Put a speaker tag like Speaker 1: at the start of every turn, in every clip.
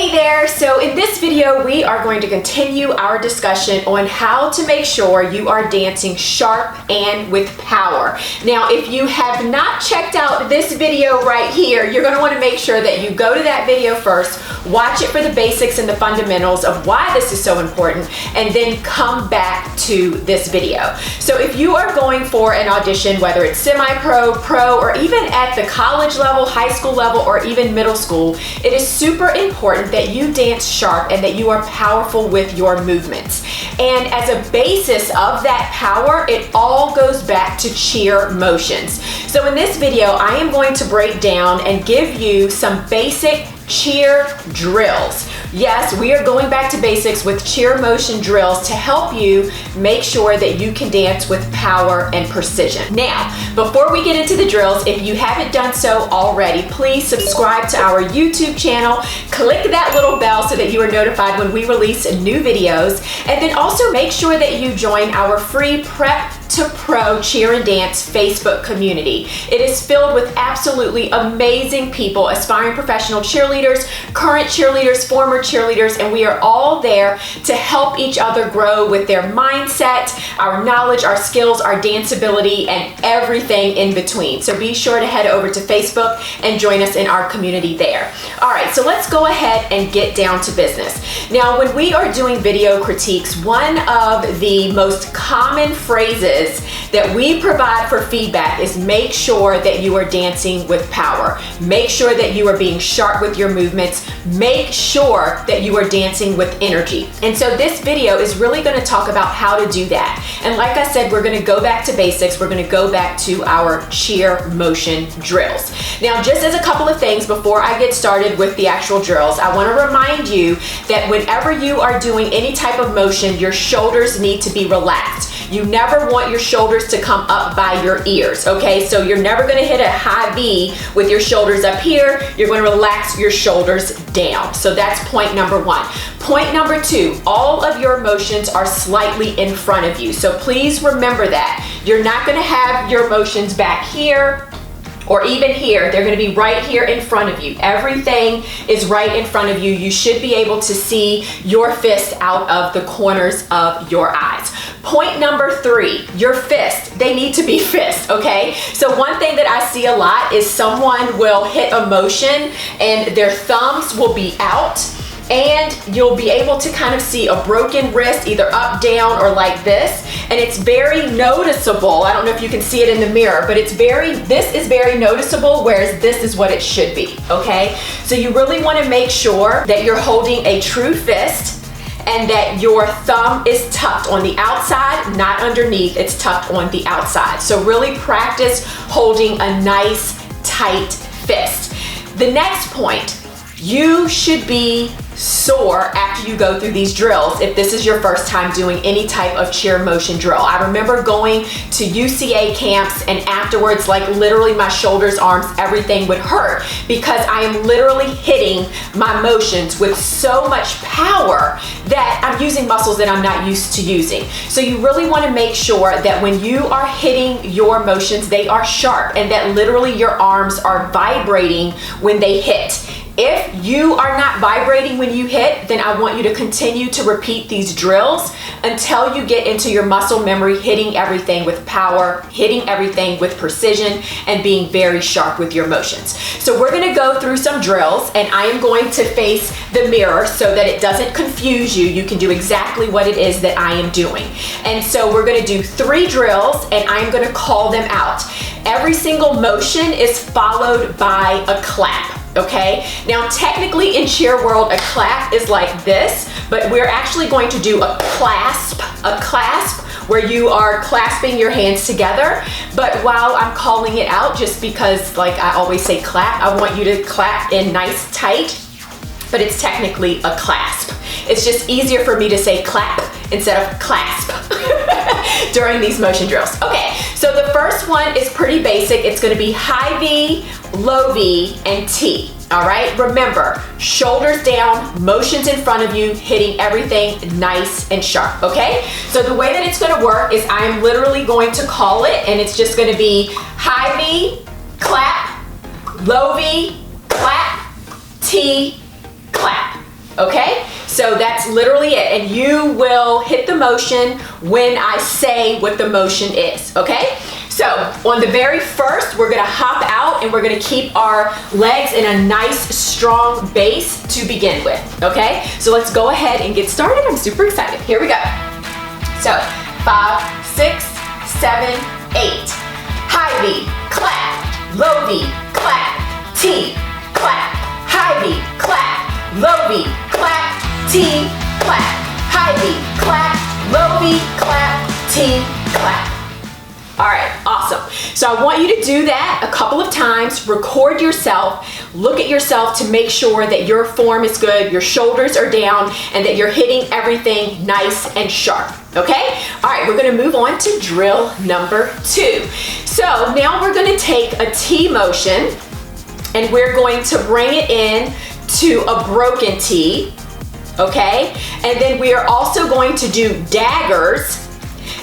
Speaker 1: Hey there, so in this video we are going to continue our discussion on how to make sure you are dancing sharp and with power. Now if you have not checked out this video right here, you're going to want to make sure that you go to that video first, watch it for the basics and the fundamentals of why this is so important, and then come back to this video. So if you are going for an audition, whether it's semi-pro, pro, or even at the college level, high school level, or even middle school, it is super important that you dance sharp and that you are powerful with your movements. And as a basis of that power, it all goes back to cheer motions. So in this video, I am going to break down and give you some basic cheer drills. Yes, we are going back to basics with cheer motion drills to help you make sure that you can dance with power and precision. Now, before we get into the drills, if you haven't done so already, please subscribe to our YouTube channel, click that little bell so that you are notified when we release new videos, and then also make sure that you join our free Prep to Pro Cheer and Dance Facebook community. It is filled with absolutely amazing people, aspiring professional cheerleaders, current cheerleaders, former cheerleaders, and we are all there to help each other grow with their mindset, our knowledge, our skills, our danceability, and everything in between. So be sure to head over to Facebook and join us in our community there. All right, so let's go ahead and get down to business. Now, when we are doing video critiques, one of the most common phrases that we provide for feedback is make sure that you are dancing with power. Make sure that you are being sharp with your movements. Make sure that you are dancing with energy. And so this video is really going to talk about how to do that. And like I said, we're going to go back to basics. We're going to go back to our cheer motion drills. Now, just as a couple of things before I get started with the actual drills, I want to remind you that whenever you are doing any type of motion, your shoulders need to be relaxed. You never want your shoulders to come up by your ears, okay? So you're never gonna hit a high V with your shoulders up here. You're gonna relax your shoulders down. So that's point number one. Point number two, all of your motions are slightly in front of you. So please remember that. You're not gonna have your motions back here or even here. They're gonna be right here in front of you. Everything is right in front of you. You should be able to see your fist out of the corners of your eyes. Point number three, your fist, they need to be fist, okay? So one thing that I see a lot is someone will hit a motion and their thumbs will be out, and you'll be able to kind of see a broken wrist, either up, down, or like this. And it's very noticeable. I don't know if you can see it in the mirror, but this is very noticeable, whereas this is what it should be, okay? So you really wanna make sure that you're holding a true fist and that your thumb is tucked on the outside, not underneath, it's tucked on the outside. So really practice holding a nice, tight fist. The next point, you should be sore after you go through these drills if this is your first time doing any type of cheer motion drill. I remember going to UCA camps, and afterwards, like literally my shoulders, arms, everything would hurt because I am literally hitting my motions with so much power that I'm using muscles that I'm not used to using. So you really want to make sure that when you are hitting your motions, they are sharp and that literally your arms are vibrating when they hit. If you are not vibrating when you hit, then I want you to continue to repeat these drills until you get into your muscle memory, hitting everything with power, hitting everything with precision, and being very sharp with your motions. So we're gonna go through some drills, and I am going to face the mirror so that it doesn't confuse you. You can do exactly what it is that I am doing. And so we're gonna do 3 drills, and I'm gonna call them out. Every single motion is followed by a clap. Okay, now technically in cheer world, a clap is like this, but we're actually going to do a clasp where you are clasping your hands together. But while I'm calling it out, just because like I always say clap, I want you to clap in nice tight, but it's technically a clasp. It's just easier for me to say clap instead of clasp during these motion drills. Okay, so the first one is pretty basic. It's gonna be high V, low V, and T. All right, remember, shoulders down, motions in front of you, hitting everything nice and sharp, okay? So the way that it's gonna work is I'm literally going to call it, and it's just gonna be high V, clap, low V, clap, T, clap. okay? So that's literally it. And you will hit the motion when I say what the motion is, okay? So on the very first, we're gonna hop out and we're gonna keep our legs in a nice, strong base to begin with, okay? So let's go ahead and get started. I'm super excited. Here we go. So 5, 6, 7, 8. High V, clap, low V, clap, T, clap, high V, clap, low V, clap, T, clap, high V, clap, low V, clap, T, clap. All right, awesome. So I want you to do that a couple of times, record yourself, look at yourself to make sure that your form is good, your shoulders are down, and that you're hitting everything nice and sharp, okay? All right, we're gonna move on to drill number 2. So now we're gonna take a T motion and we're going to bring it in to a broken T, okay? And then we are also going to do daggers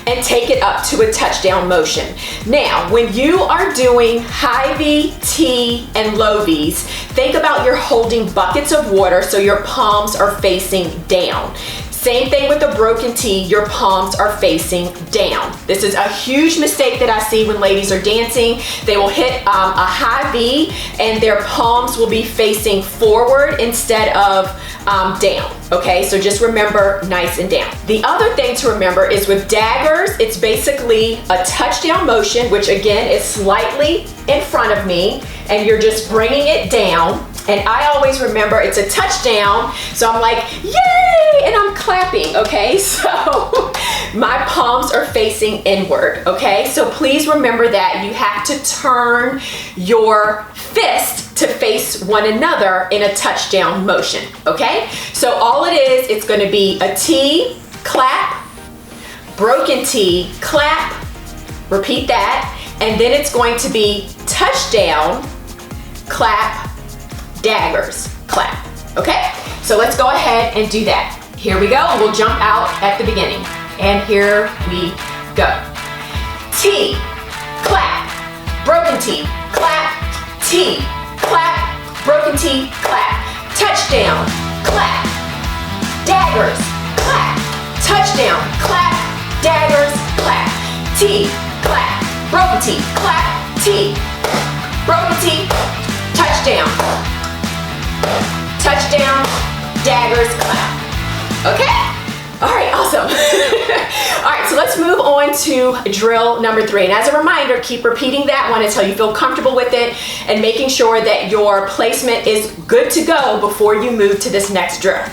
Speaker 1: and take it up to a touchdown motion. Now, when you are doing high V, T, and low Vs, think about you're holding buckets of water so your palms are facing down. Same thing with the broken T, your palms are facing down. This is a huge mistake that I see when ladies are dancing. They will hit a high V and their palms will be facing forward instead of down, okay? So just remember nice and down. The other thing to remember is with daggers, it's basically a touchdown motion, which again is slightly in front of me, and you're just bringing it down. And I always remember it's a touchdown, so I'm like, yay, and I'm clapping, okay? So my palms are facing inward, okay? So please remember that you have to turn your fist to face one another in a touchdown motion, okay? So all it is, it's gonna be a T, clap, broken T, clap, repeat that, and then it's going to be touchdown, clap, daggers, clap, okay? So let's go ahead and do that. Here we go, we'll jump out at the beginning. And here we go. T, clap, broken T, clap, T, clap, broken T, clap, touchdown, clap, daggers, clap, touchdown, clap, daggers, clap, T, clap, broken T, clap, T, broken T, touchdown, touchdown, daggers, clap. Okay? All right, awesome. All right, so let's move on to drill number 3. And as a reminder, keep repeating that one until you feel comfortable with it and making sure that your placement is good to go before you move to this next drill.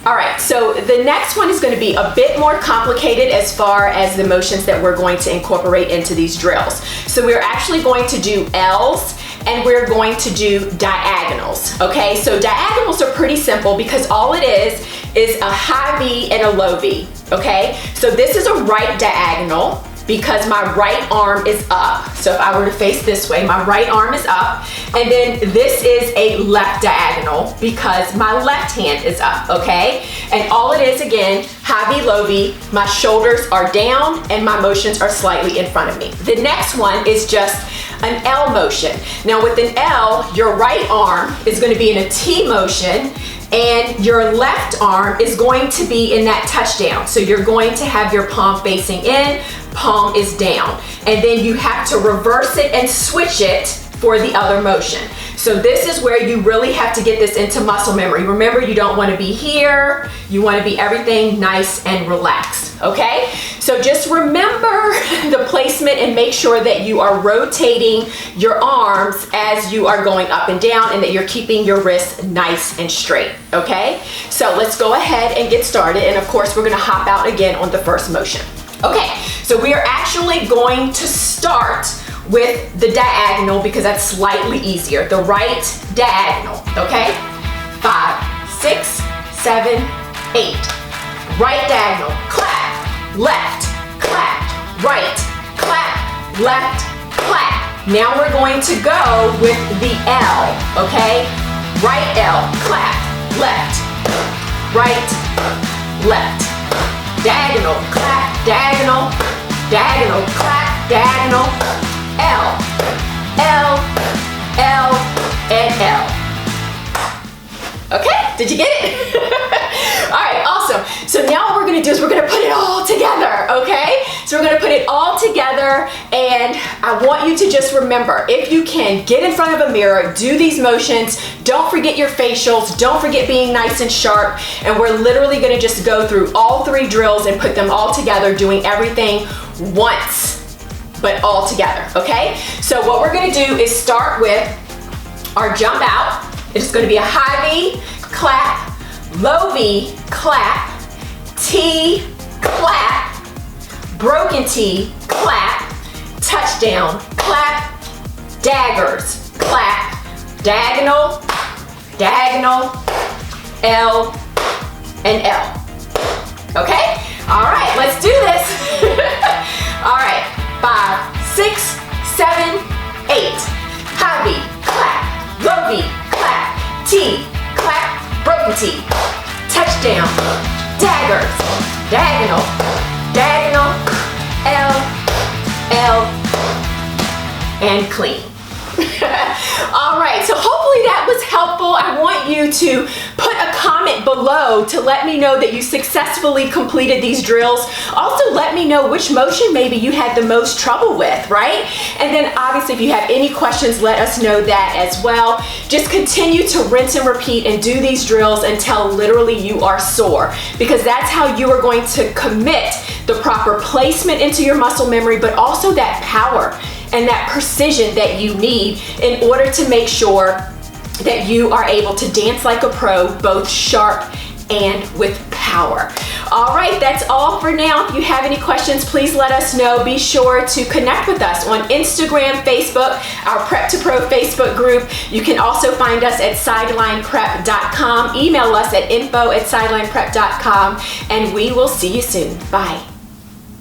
Speaker 1: All right, so the next one is going to be a bit more complicated as far as the motions that we're going to incorporate into these drills. So we're actually going to do L's and we're going to do diagonals, okay? So diagonals are pretty simple because all it is a high V and a low V, okay? So this is a right diagonal because my right arm is up. So if I were to face this way, my right arm is up. And then this is a left diagonal because my left hand is up, okay? And all it is, again, high V, low V, my shoulders are down and my motions are slightly in front of me. The next one is just an L motion. Now with an L, your right arm is going to be in a T motion and your left arm is going to be in that touchdown. So you're going to have your palm facing in, palm is down. And then you have to reverse it and switch it for the other motion. So this is where you really have to get this into muscle memory. Remember, you don't want to be here. You want to be everything nice and relaxed, okay? So just remember the placement and make sure that you are rotating your arms as you are going up and down and that you're keeping your wrists nice and straight, okay? So let's go ahead and get started. And of course, we're going to hop out again on the first motion. Okay, so we are actually going to start with the diagonal because that's slightly easier. The right diagonal, okay? 5, 6, 7, 8. Right diagonal, clap, left, clap, right, clap, left, clap. Now we're going to go with the L, okay? Right L, clap, left, right, left. Diagonal, clap, diagonal, diagonal, clap, diagonal, L, L, L, and L. Okay, did you get it? gonna do is we're gonna put it all together, okay? So we're gonna put it all together, and I want you to just remember, if you can, get in front of a mirror, do these motions, don't forget your facials, don't forget being nice and sharp, and we're literally gonna just go through all 3 drills and put them all together, doing everything once, but all together, okay? So what we're gonna do is start with our jump out. It's gonna be a high V, clap, low V, clap, T, clap, broken T, clap, touchdown, clap, daggers, clap, diagonal, diagonal, L, and L. Okay? All right, let's do this. All right, 5, 6, 7, 8. High V, clap, low V, clap, T, clap, broken T, touchdown, daggers, diagonal, diagonal, L, L, and clean. All right, so hopefully that was helpful. I want you to put a comment below to let me know that you successfully completed these drills. Also, let me know which motion maybe you had the most trouble with, right? And then obviously if you have any questions, let us know that as well. Just continue to rinse and repeat and do these drills until literally you are sore, because that's how you are going to commit the proper placement into your muscle memory, but also that power and that precision that you need in order to make sure that you are able to dance like a pro, both sharp and with power. All right, that's all for now. If you have any questions, please let us know. Be sure to connect with us on Instagram, Facebook, our Prep to Pro Facebook group. You can also find us at sidelineprep.com. Email us at info@sidelineprep.com, and we will see you soon. Bye.